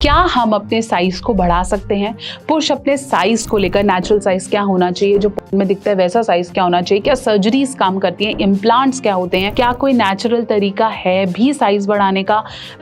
क्या हम अपने साइज को बढ़ा सकते हैं? पुरुष अपने साइज को लेकर नेचुरल साइज क्या होना चाहिए, जो में दिखता है वैसा साइज क्या होना चाहिए, क्या सर्जरीज काम करती हैं, इम्प्लांट्स क्या होते हैं, क्या कोई नेचुरल तरीका है भी साइज बढ़ाने का?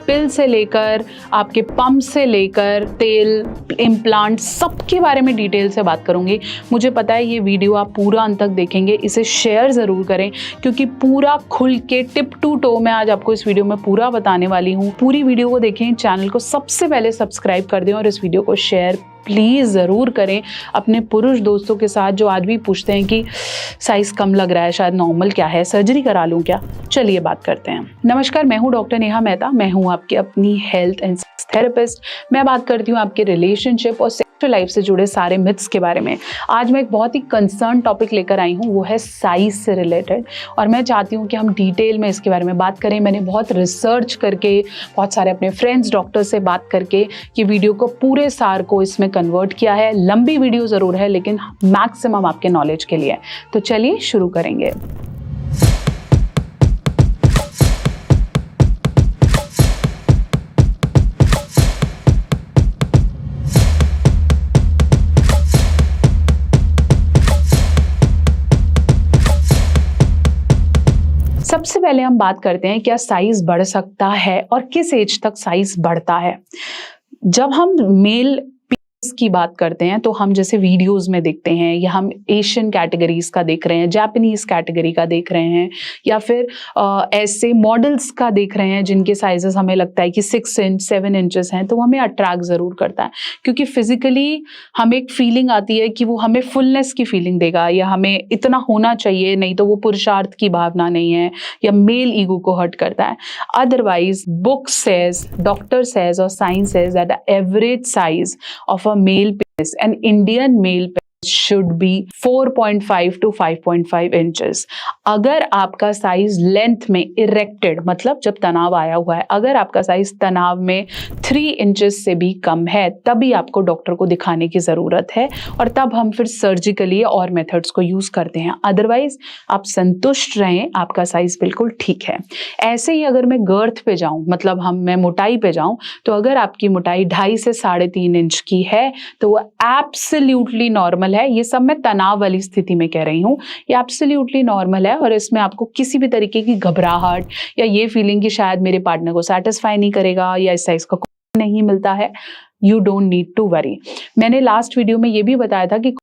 पिल से लेकर आपके पंप से लेकर तेल, इम्प्लांट, सबके बारे में डिटेल से बात करूंगी। मुझे पता है ये वीडियो आप पूरा अंत तक देखेंगे, इसे शेयर ज़रूर करें क्योंकि पूरा खुल के टिप टू टो मैं आज आपको इस वीडियो में पूरा बताने वाली हूँ। पूरी वीडियो को देखें, चैनल को सबसे पहले सब्सक्राइब कर दें और इस वीडियो को शेयर प्लीज़ ज़रूर करें अपने पुरुष दोस्तों के साथ जो आज भी पूछते हैं कि साइज़ कम लग रहा है, शायद नॉर्मल क्या है, सर्जरी करा लूँ क्या। चलिए बात करते हैं। नमस्कार, मैं हूँ डॉक्टर नेहा मेहता। मैं हूँ आपकी अपनी हेल्थ एंड थेरेपिस्ट। मैं बात करती हूँ आपके रिलेशनशिप और सेक्सुअल लाइफ से जुड़े सारे मिथ्स के बारे में। आज मैं एक बहुत ही कंसर्न टॉपिक लेकर आई हूँ, वो है साइज से रिलेटेड, और मैं चाहती हूँ कि हम डिटेल में इसके बारे में बात करें। मैंने बहुत रिसर्च करके, बहुत सारे अपने फ्रेंड्स डॉक्टर से बात करके ये वीडियो को पूरे सार को इसमें कन्वर्ट किया है। लंबी वीडियो ज़रूर है लेकिन मैक्सिमम आपके नॉलेज के लिए। तो चलिए शुरू करेंगे। सबसे पहले हम बात करते हैं क्या साइज बढ़ सकता है और किस एज तक साइज बढ़ता है। जब हम मेल की बात करते हैं तो हम जैसे वीडियोस में देखते हैं, या हम एशियन कैटेगरीज का देख रहे हैं, जापानीज कैटेगरी का देख रहे हैं, या फिर ऐसे मॉडल्स का देख रहे हैं जिनके साइजेस हमें लगता है कि 6 इंच 7 इंचेस हैं, तो हमें अट्रैक्ट ज़रूर करता है क्योंकि फिजिकली हमें एक फीलिंग आती है कि वो हमें फुलनेस की फीलिंग देगा, या हमें इतना होना चाहिए, नहीं तो वो पुरुषार्थ की भावना नहीं है, या मेल ईगो को हर्ट करता है। Otherwise book says, doctor says और science says that the average size of a male penis, an Indian male penis should be 4.5 to 5.5 inches. अगर आपका साइज लेंथ में इरेक्टेड, मतलब जब तनाव आया हुआ है, अगर आपका साइज तनाव में 3 इंचेस से भी कम है, तभी आपको डॉक्टर को दिखाने की ज़रूरत है, और तब हम फिर सर्जिकली और मेथड्स को यूज़ करते हैं। अदरवाइज आप संतुष्ट रहें, आपका साइज बिल्कुल ठीक है। ऐसे ही अगर मैं गर्थ पे जाऊँ, मतलब मैं मोटाई पे जाऊँ, तो अगर आपकी मोटाई 2.5 से 3.5 इंच की है तो वो एब्सोल्युटली नॉर्मल है। ये सब मैं तनाव वाली स्थिति में कह रही हूँ, ये एब्सोल्युटली नॉर्मल है, और इसमें आपको किसी भी तरीके की घबराहट या ये फीलिंग कि शायद मेरे पार्टनर को सेटिस्फाई नहीं करेगा या इस साइज का नहीं मिलता है, you don't need to worry. मैंने लास्ट वीडियो में ये भी बताया था कि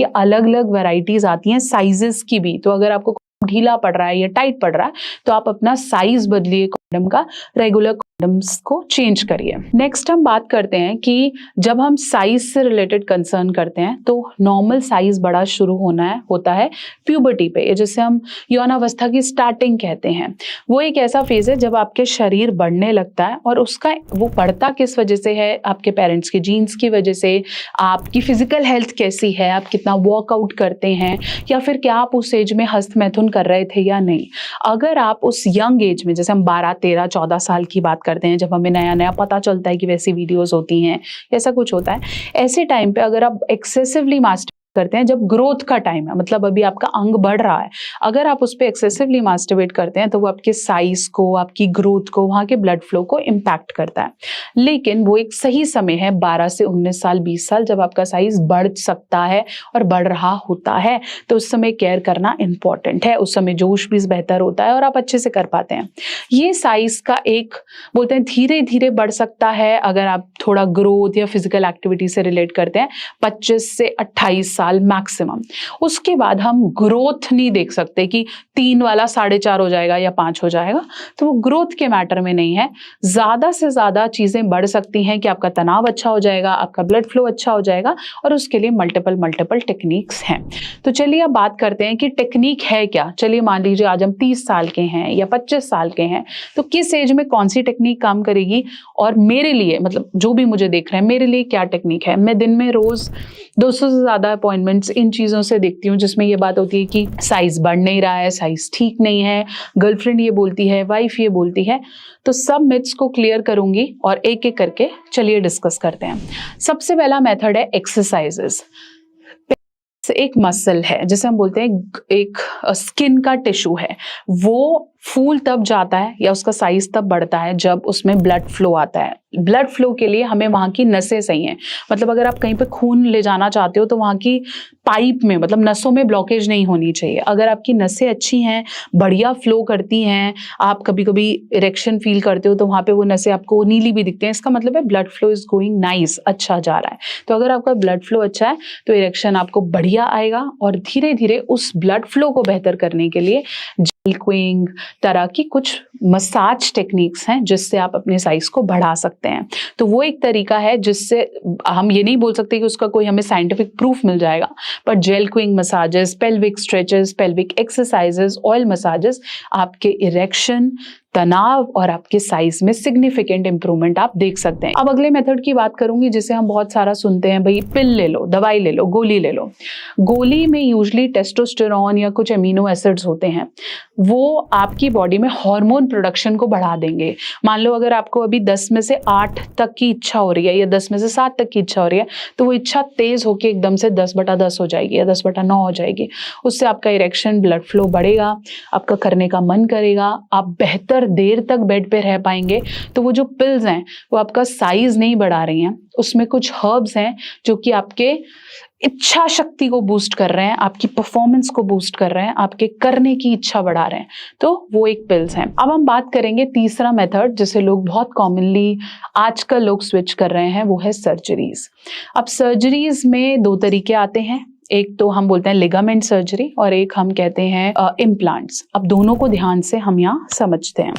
अलग अलग वैरायटीज आती हैं साइजेस की भी, तो अगर आपको ढीला पड़ रहा है या टाइट पड़ रहा है तो आप अपना साइज बदलिए कॉन्डम का, रेगुलर कॉन्डम्स को चेंज करिए। नेक्स्ट हम बात करते हैं कि जब हम साइज से रिलेटेड कंसर्न करते हैं तो नॉर्मल साइज बड़ा शुरू होता है प्यूबर्टी पे, जिसे हम यौनावस्था की स्टार्टिंग कहते हैं। वो एक ऐसा फेज है जब आपके शरीर बढ़ने लगता है, और उसका वो बढ़ता किस वजह से है? आपके पेरेंट्स के जीन्स की वजह से, आपकी फिजिकल हेल्थ कैसी है, आप कितना वर्कआउट करते हैं, या फिर क्या आप उस एज में हस्त मैथुन कर रहे थे या नहीं। अगर आप उस यंग एज में, जैसे हम 12, 13, 14 साल की बात करते हैं, जब हमें नया नया पता चलता है कि वैसी वीडियोस होती हैं, ऐसा कुछ होता है, ऐसे टाइम पे अगर आप एक्सेसिवली मास्टरबेट करते हैं, जब ग्रोथ का टाइम है, मतलब अभी आपका अंग बढ़ रहा है, अगर आप उस पर एक्सेसिवली मास्टरबेट करते हैं तो वो आपके साइज को, आपकी ग्रोथ को, वहाँ के ब्लड फ्लो को इम्पैक्ट करता है। लेकिन वो एक सही समय है 12 से 19 साल 20 साल, जब आपका साइज बढ़ सकता है और बढ़ रहा होता है, तो उस समय केयर करना इंपॉर्टेंट है। उस समय जोश भी बेहतर होता है और आप अच्छे से कर पाते हैं। ये साइज का एक, बोलते हैं, धीरे धीरे बढ़ सकता है अगर आप थोड़ा ग्रोथ या फिजिकल एक्टिविटी से रिलेट करते हैं, 25 से 28 साल मैक्सिमम। उसके बाद हम ग्रोथ नहीं देख सकते कि 3 वाला 4.5 हो जाएगा या 5 हो जाएगा, तो वो ग्रोथ के मैटर में नहीं है। ज्यादा से ज्यादा चीजें बढ़ सकती हैं कि आपका तनाव अच्छा हो जाएगा, आपका ब्लड फ्लो अच्छा हो जाएगा, और उसके लिए मल्टीपल टेक्निक्स हैं। तो चलिए अब बात करते हैं कि टेक्निक है क्या। चलिए मान लीजिए आज हम 30 साल के हैं या 25 साल के हैं, तो किस एज में कौन सी टेक्निक काम करेगी, और मेरे लिए, मतलब जो भी मुझे देख रहे हैं, मेरे लिए क्या टेक्निक है। मैं दिन में रोज 200 से ज्यादा अपॉइंटमेंट्स इन चीज़ों से देखती हूँ जिसमें ये बात होती है कि साइज बढ़ नहीं रहा है, साइज ठीक नहीं है, गर्लफ्रेंड ये बोलती है, वाइफ ये बोलती है। तो सब मिथ्स को क्लियर करूंगी और एक एक करके चलिए डिस्कस करते हैं। सबसे पहला मेथड है एक्सरसाइजेस। एक मसल है, जैसे हम बोलते हैं एक स्किन का टिश्यू है, वो फूल तब जाता है या उसका साइज तब बढ़ता है जब उसमें ब्लड फ्लो आता है। ब्लड फ्लो के लिए हमें वहाँ की नसें सही हैं, मतलब अगर आप कहीं पे खून ले जाना चाहते हो तो वहाँ की पाइप में, मतलब नसों में ब्लॉकेज नहीं होनी चाहिए। अगर आपकी नसें अच्छी हैं, बढ़िया फ्लो करती हैं, आप कभी कभी इरेक्शन फील करते हो तो वहाँ पे वो नसें आपको नीली भी दिखते हैं, इसका मतलब है blood flow is going nice, अच्छा जा रहा है। तो अगर आपका ब्लड फ्लो अच्छा है तो इरेक्शन आपको बढ़िया आएगा। और धीरे धीरे उस ब्लड फ्लो को बेहतर करने के लिए जेल तरह की कुछ मसाज टेक्निक्स हैं जिससे आप अपने साइज को बढ़ा सकते हैं। तो वो एक तरीका है जिससे हम ये नहीं बोल सकते कि उसका कोई हमें साइंटिफिक प्रूफ मिल जाएगा, पर jelqing massages, pelvic stretches, pelvic exercises, oil massages आपके इरेक्शन, तनाव और आपके साइज में सिग्निफिकेंट इंप्रूवमेंट आप देख सकते हैं। अब अगले मेथड की बात करूंगी जिसे हम बहुत सारा सुनते हैं, भाई पिल ले लो, दवाई ले लो, गोली ले लो। गोली में यूजली टेस्टोस्टेरोन या कुछ अमीनो एसिड्स होते हैं, वो आपकी बॉडी में हार्मोन प्रोडक्शन को बढ़ा देंगे। मान लो अगर आपको अभी 10 में से 8 तक की इच्छा हो रही है या 10 में से 7 तक की इच्छा हो रही है, तो वो इच्छा तेज होकर एकदम से 10/10 हो जाएगी या 10/9 हो जाएगी। उससे आपका इरेक्शन, ब्लड फ्लो बढ़ेगा, आपका करने का मन करेगा, आप बेहतर देर तक बेड पे रह पाएंगे। तो वो जो पिल्स हैं वो आपका साइज नहीं बढ़ा रही हैं, उसमें कुछ हर्ब्स हैं जो कि आपके इच्छा शक्ति को बूस्ट कर रहे हैं, आपकी परफॉर्मेंस को बूस्ट कर रहे हैं, आपके करने की इच्छा बढ़ा रहे हैं। तो वो एक पिल्स हैं। अब हम बात करेंगे तीसरा मेथड जिसे लोग बहुत कॉमनली आजकल लोग स्विच कर रहे हैं, वो है सर्जरीज। अब सर्जरीज में 2 तरीके आते हैं, एक तो हम बोलते हैं लिगामेंट सर्जरी और एक हम कहते हैं इम्प्लांट्स। अब दोनों को ध्यान से हम यहाँ समझते हैं।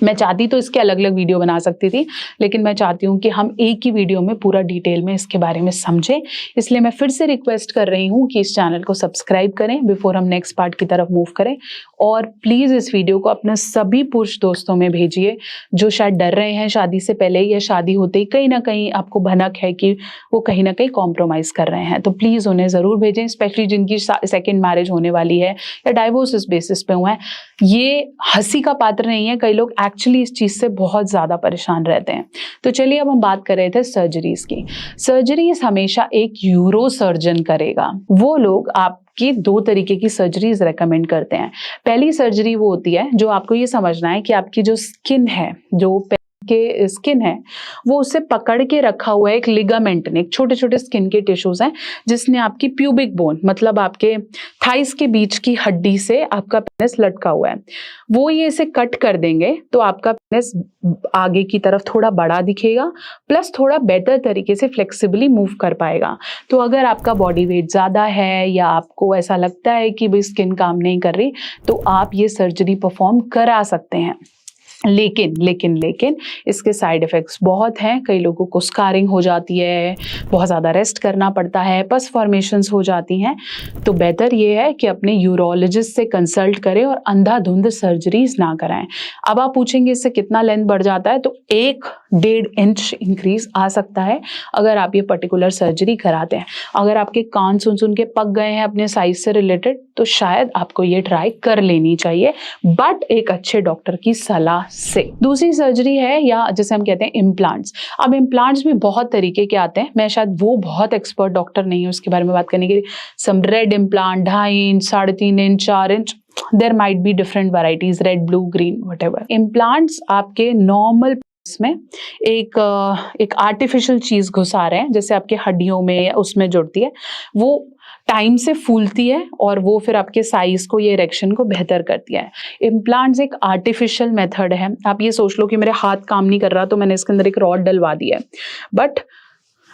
मैं चाहती तो इसके अलग अलग वीडियो बना सकती थी, लेकिन मैं चाहती हूँ कि हम एक ही वीडियो में पूरा डिटेल में इसके बारे में समझें। इसलिए मैं फिर से रिक्वेस्ट कर रही हूँ कि इस चैनल को सब्सक्राइब करें बिफोर हम नेक्स्ट पार्ट की तरफ मूव करें। और प्लीज़ इस वीडियो को अपने सभी पुरुष दोस्तों में भेजिए जो शायद डर रहे हैं शादी से पहले या शादी होते ही कहीं ना कहीं आपको भनक है कि वो कहीं ना कहीं कॉम्प्रोमाइज़ कर रहे हैं। तो प्लीज़ उन्हें ज़रूर भेजें, स्पेशली जिनकी सेकेंड मैरिज होने वाली है या डाइवोर्स इस बेसिस पे हुआ है। ये हंसी का पात्र नहीं है, कई लोग एक्चुअली इस चीज़ से बहुत ज़्यादा परेशान रहते हैं। तो चलिए अब हम बात कर रहे थे सर्जरीज की। सर्जरीज हमेशा एक यूरो सर्जन करेगा। वो लोग आपकी 2 तरीके की सर्जरीज रेकमेंड करते हैं। पहली सर्जरी वो होती है जो आपको ये समझना है कि आपकी जो स्किन है, जो के स्किन है, वो उसे पकड़ के रखा हुआ है एक लिगामेंट ने, एक छोटे छोटे स्किन के टिश्यूज हैं जिसने आपकी प्यूबिक बोन, मतलब आपके थाइस के बीच की हड्डी से आपका पेनिस लटका हुआ है, वो ये इसे कट कर देंगे तो आपका पेनिस आगे की तरफ थोड़ा बड़ा दिखेगा, प्लस थोड़ा बेटर तरीके से फ्लेक्सिबली मूव कर पाएगा। तो अगर आपका बॉडी वेट ज़्यादा है या आपको ऐसा लगता है कि भाई स्किन काम नहीं कर रही, तो आप ये सर्जरी परफॉर्म करा सकते हैं। लेकिन इसके साइड इफ़ेक्ट्स बहुत हैं। कई लोगों को स्कारिंग हो जाती है, बहुत ज़्यादा रेस्ट करना पड़ता है, पस फॉर्मेशंस हो जाती हैं। तो बेहतर ये है कि अपने यूरोलॉजिस्ट से कंसल्ट करें और अंधाधुंध सर्जरीज ना कराएं। अब आप पूछेंगे इससे कितना लेंथ बढ़ जाता है, तो 1-1.5 इंच इंक्रीज आ सकता है अगर आप ये पर्टिकुलर सर्जरी कराते हैं। अगर आपके कान सुन के पक गए हैं अपने साइज से रिलेटेड, तो शायद आपको ये ट्राई कर लेनी चाहिए, बट एक अच्छे डॉक्टर की सलाह से। दूसरी सर्जरी है या जैसे हम कहते हैं इम्प्लांट्स। अब इम्प्लांट्स भी बहुत तरीके के आते हैं, मैं शायद वो बहुत एक्सपर्ट डॉक्टर नहीं हूँ उसके बारे में बात करने के लिए। Some red implant 2.5 inch, 3.5 inch, 4 inch, there might be different varieties, red, blue, green, whatever. Implants आपके नॉर्मल में एक आर्टिफिशियल चीज घुसा रहे हैं, जैसे आपके हड्डियों में उसमें जुड़ती है, वो टाइम से फूलती है और वो फिर आपके साइज को, ये इरेक्शन को बेहतर करती है। इम्प्लांट्स एक आर्टिफिशियल मेथड है। आप ये सोच लो कि मेरे हाथ काम नहीं कर रहा तो मैंने इसके अंदर एक रॉड डलवा दिया है, बट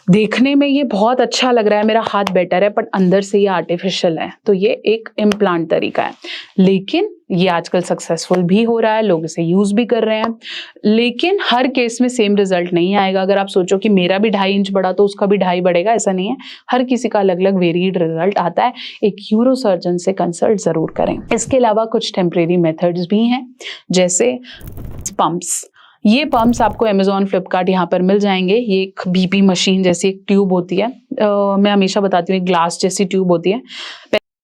देखने में ये बहुत अच्छा लग रहा है, मेरा हाथ बेटर है, पर अंदर से ये आर्टिफिशियल है। तो ये एक इम्प्लांट तरीका है, लेकिन ये आजकल सक्सेसफुल भी हो रहा है, लोग इसे यूज भी कर रहे हैं। लेकिन हर केस में सेम रिजल्ट नहीं आएगा। अगर आप सोचो कि मेरा भी 2.5 इंच बढ़ा तो उसका भी 2.5 बढ़ेगा, ऐसा नहीं है। हर किसी का अलग अलग वेरिएड रिजल्ट आता है। एक यूरो सर्जन से कंसल्ट जरूर करें। इसके अलावा कुछ टेम्परेरी मेथड्स भी हैं, जैसे पंप्स। ये पंप्स आपको अमेजॉन, फ्लिपकार्ट यहाँ पर मिल जाएंगे। ये एक बीपी मशीन जैसी एक ट्यूब होती है, मैं हमेशा बताती हूँ, एक ग्लास जैसी ट्यूब होती है,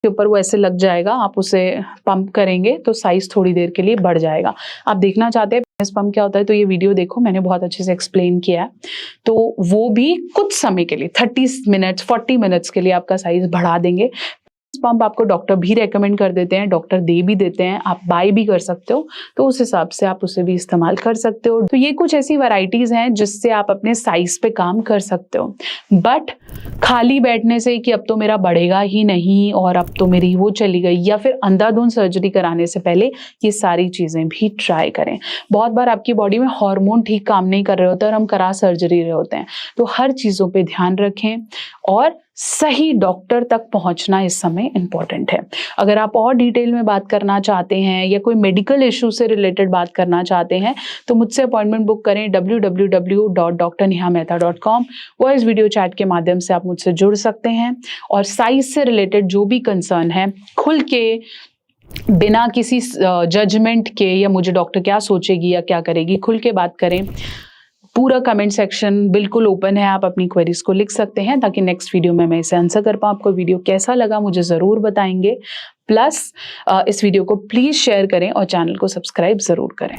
के ऊपर वो ऐसे लग जाएगा, आप उसे पंप करेंगे तो साइज थोड़ी देर के लिए बढ़ जाएगा। आप देखना चाहते हैं पेनिस पंप क्या होता है तो ये वीडियो देखो, मैंने बहुत अच्छे से एक्सप्लेन किया है। तो वो भी कुछ समय के लिए 30 मिनट्स 40 मिनट्स के लिए आपका साइज बढ़ा देंगे। पंप आपको डॉक्टर भी रेकमेंड कर देते हैं, डॉक्टर दे भी देते हैं, आप बाय भी कर सकते हो, तो उस हिसाब से आप उसे भी इस्तेमाल कर सकते हो। तो ये कुछ ऐसी वैरायटीज हैं जिससे आप अपने साइज पे काम कर सकते हो। बट खाली बैठने से कि अब तो मेरा बढ़ेगा ही नहीं और अब तो मेरी वो चली गई, या फिर अंधाधुंध सर्जरी कराने से पहले ये सारी चीजें भी ट्राई करें। बहुत बार आपकी बॉडी में हार्मोन ठीक काम नहीं कर रहे होते और हम करा सर्जरी रहे होते हैं, तो हर चीजों पे ध्यान रखें और सही डॉक्टर तक पहुंचना इस समय इंपॉर्टेंट है। अगर आप और डिटेल में बात करना चाहते हैं या कोई मेडिकल इशू से रिलेटेड बात करना चाहते हैं तो मुझसे अपॉइंटमेंट बुक करें www.drnehamehta.com। वॉइस वीडियो चैट के माध्यम से आप मुझसे जुड़ सकते हैं और साइज से रिलेटेड जो भी कंसर्न है खुल के, बिना किसी जजमेंट के या मुझे डॉक्टर क्या सोचेगी या क्या करेगी, खुल के बात करें। पूरा कमेंट सेक्शन बिल्कुल ओपन है, आप अपनी क्वेरीज को लिख सकते हैं ताकि नेक्स्ट वीडियो में मैं इसे आंसर कर पाऊँ। आपको वीडियो कैसा लगा मुझे ज़रूर बताएंगे। प्लस इस वीडियो को प्लीज़ शेयर करें और चैनल को सब्सक्राइब ज़रूर करें।